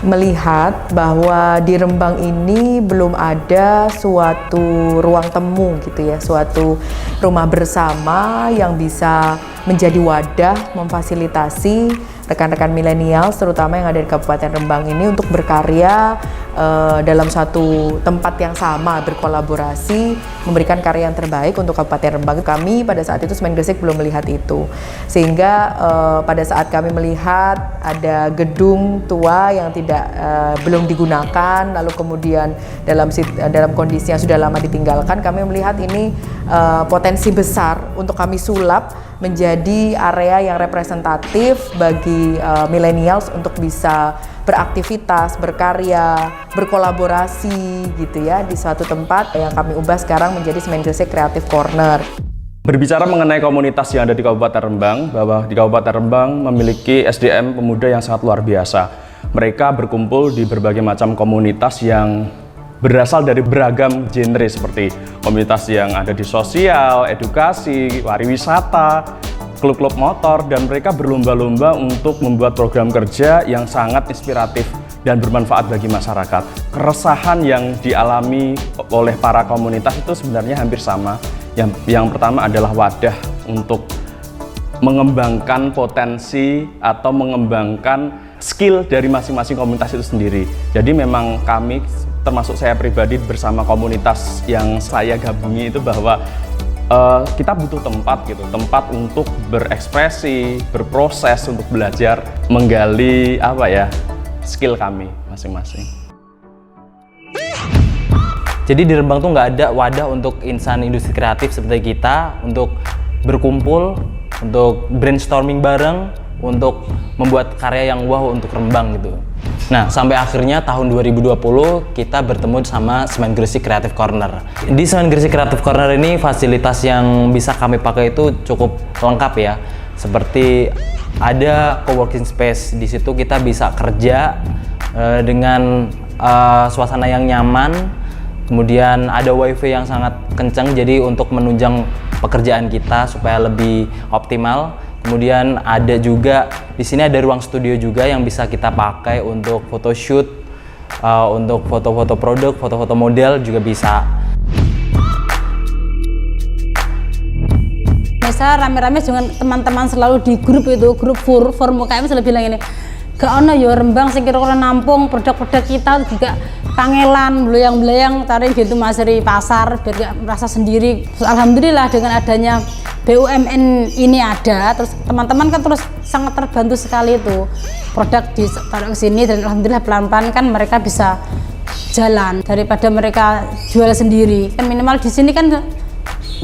melihat bahwa di Rembang ini belum ada suatu ruang temu gitu ya, suatu rumah bersama yang bisa menjadi wadah memfasilitasi rekan-rekan milenial terutama yang ada di Kabupaten Rembang ini untuk berkarya dalam satu tempat yang sama, berkolaborasi, memberikan karya yang terbaik untuk Kabupaten Rembang. Kami pada saat itu Semen Gresik belum melihat itu, sehingga pada saat kami melihat ada gedung tua yang belum digunakan, lalu kemudian dalam kondisi yang sudah lama ditinggalkan, kami melihat ini potensi besar untuk kami sulap menjadi area yang representatif bagi millennials untuk bisa beraktivitas, berkarya, berkolaborasi gitu ya di suatu tempat yang kami ubah sekarang menjadi Semen Gresik Creative Corner. Berbicara mengenai komunitas yang ada di Kabupaten Rembang, bahwa di Kabupaten Rembang memiliki SDM pemuda yang sangat luar biasa. Mereka berkumpul di berbagai macam komunitas yang berasal dari beragam genre seperti komunitas yang ada di sosial, edukasi, pariwisata, klub-klub motor, dan mereka berlomba-lomba untuk membuat program kerja yang sangat inspiratif dan bermanfaat bagi masyarakat. Keresahan yang dialami oleh para komunitas itu sebenarnya hampir sama. Yang pertama adalah wadah untuk mengembangkan potensi atau mengembangkan skill dari masing-masing komunitas itu sendiri. Jadi memang kami, termasuk saya pribadi bersama komunitas yang saya gabungi itu bahwa kita butuh tempat gitu, tempat untuk berekspresi, berproses, untuk belajar, menggali skill kami masing-masing. Jadi di Rembang tuh nggak ada wadah untuk insan industri kreatif seperti kita untuk berkumpul, untuk brainstorming bareng, untuk membuat karya yang wow untuk Rembang gitu. Nah, sampai akhirnya tahun 2020 kita bertemu sama Semen Gresik Creative Corner. Di Semen Gresik Creative Corner ini fasilitas yang bisa kami pakai itu cukup lengkap ya. Seperti ada coworking space, di situ kita bisa kerja dengan suasana yang nyaman. Kemudian ada wifi yang sangat kencang, jadi untuk menunjang pekerjaan kita supaya lebih optimal. Kemudian ada juga di sini ada ruang studio juga yang bisa kita pakai untuk photoshoot, untuk foto-foto produk, foto-foto model juga bisa. Biasa rame-rame dengan teman-teman selalu di grup itu, grup forum UKM selalu bilang ini, gak ono yo Rembang sing kira-kira nampung produk-produk kita juga kangelan, belayang-belayang cari gitu masri pasar biar gak merasa sendiri. Alhamdulillah dengan adanya BUMN ini ada, terus teman-teman kan terus sangat terbantu sekali itu produk ditaruh ke sini, dan alhamdulillah pelan-pelan kan mereka bisa jalan daripada mereka jual sendiri. Kan minimal di sini kan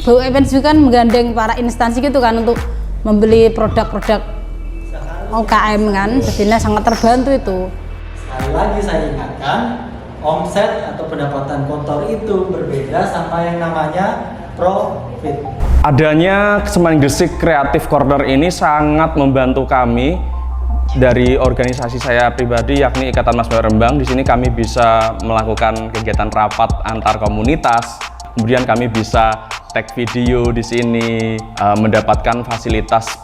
BUMN juga kan menggandeng para instansi gitu kan untuk membeli produk-produk UKM kan, jadinya sangat terbantu itu. Sekali lagi saya ingatkan, omset atau pendapatan kotor itu berbeda sama yang namanya profit. Adanya Semen Gresik Creative Corner ini sangat membantu kami dari organisasi saya pribadi, yakni Ikatan Mahasiswa Rembang. Di sini kami bisa melakukan kegiatan rapat antar komunitas. Kemudian kami bisa tag video di sini, mendapatkan fasilitas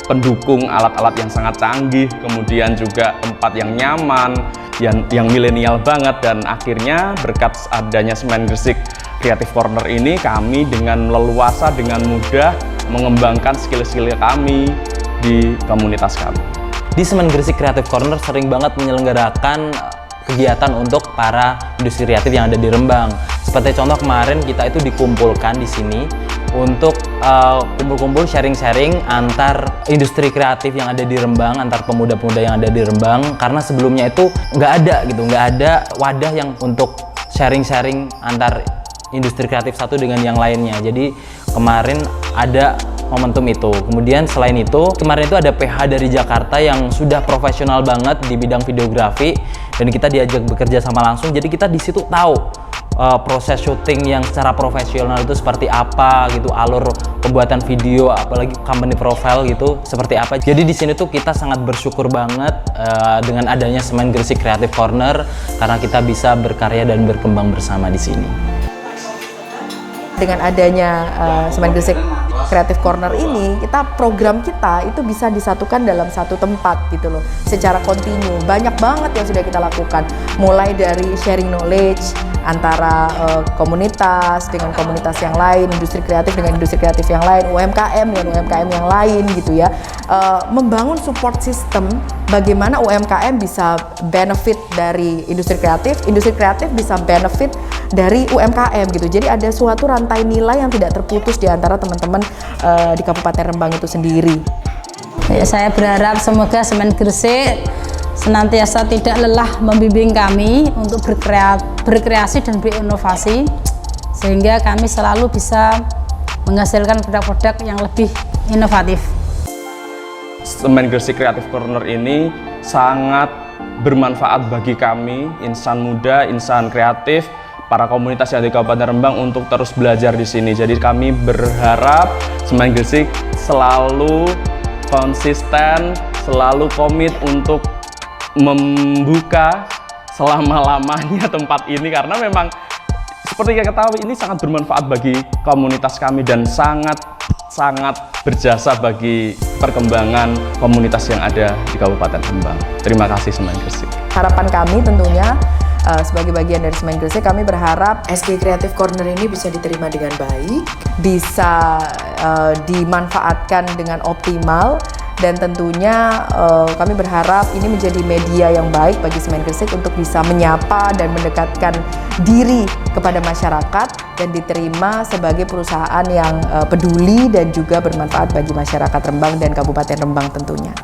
pendukung alat-alat yang sangat canggih, kemudian juga tempat yang nyaman, yang milenial banget, dan akhirnya berkat adanya Semen Gresik Creative Corner ini kami dengan leluasa, dengan mudah mengembangkan skill-skill kami di komunitas kami. Di Semen Gresik Creative Corner sering banget menyelenggarakan kegiatan untuk para industri kreatif yang ada di Rembang. Seperti contoh kemarin kita itu dikumpulkan di sini untuk kumpul-kumpul sharing-sharing antar industri kreatif yang ada di Rembang, antar pemuda-pemuda yang ada di Rembang, karena sebelumnya itu nggak ada wadah yang untuk sharing-sharing antar industri kreatif satu dengan yang lainnya. Jadi kemarin ada momentum itu. Kemudian selain itu, kemarin itu ada PH dari Jakarta yang sudah profesional banget di bidang videografi, dan kita diajak bekerja sama langsung. Jadi kita di situ tahu proses syuting yang secara profesional itu seperti apa gitu, alur pembuatan video, apalagi company profile gitu seperti apa. Jadi di sini tuh kita sangat bersyukur banget dengan adanya Semen Gresik Creative Corner, karena kita bisa berkarya dan berkembang bersama di sini. Dengan adanya Semen Gresik Creative Corner ini, program kita itu bisa disatukan dalam satu tempat gitu loh, secara kontinu. Banyak banget yang sudah kita lakukan, mulai dari sharing knowledge antara komunitas dengan komunitas yang lain, industri kreatif dengan industri kreatif yang lain, UMKM dengan UMKM yang lain gitu ya. Membangun support system bagaimana UMKM bisa benefit dari industri kreatif bisa benefit dari UMKM gitu. Jadi ada suatu rantai nilai yang tidak terputus di antara teman-teman di Kabupaten Rembang itu sendiri. Ya, saya berharap semoga Semen Gresik senantiasa tidak lelah membimbing kami untuk berkreasi dan berinovasi, sehingga kami selalu bisa menghasilkan produk-produk yang lebih inovatif. Semen Gresik Creative Corner ini sangat bermanfaat bagi kami, insan muda, insan kreatif, para komunitas yang di Kabupaten Rembang untuk terus belajar di sini. Jadi kami berharap Semen Gresik selalu konsisten, selalu komit untuk membuka selama-lamanya tempat ini, karena memang seperti kita ketahui ini sangat bermanfaat bagi komunitas kami dan sangat berjasa bagi perkembangan komunitas yang ada di Kabupaten Rembang. Terima kasih Semen Gresik. Harapan kami tentunya sebagai bagian dari Semen Gresik, kami berharap SG Creative Corner ini bisa diterima dengan baik, bisa dimanfaatkan dengan optimal, dan tentunya kami berharap ini menjadi media yang baik bagi Semen Gresik untuk bisa menyapa dan mendekatkan diri kepada masyarakat dan diterima sebagai perusahaan yang peduli dan juga bermanfaat bagi masyarakat Rembang dan Kabupaten Rembang tentunya.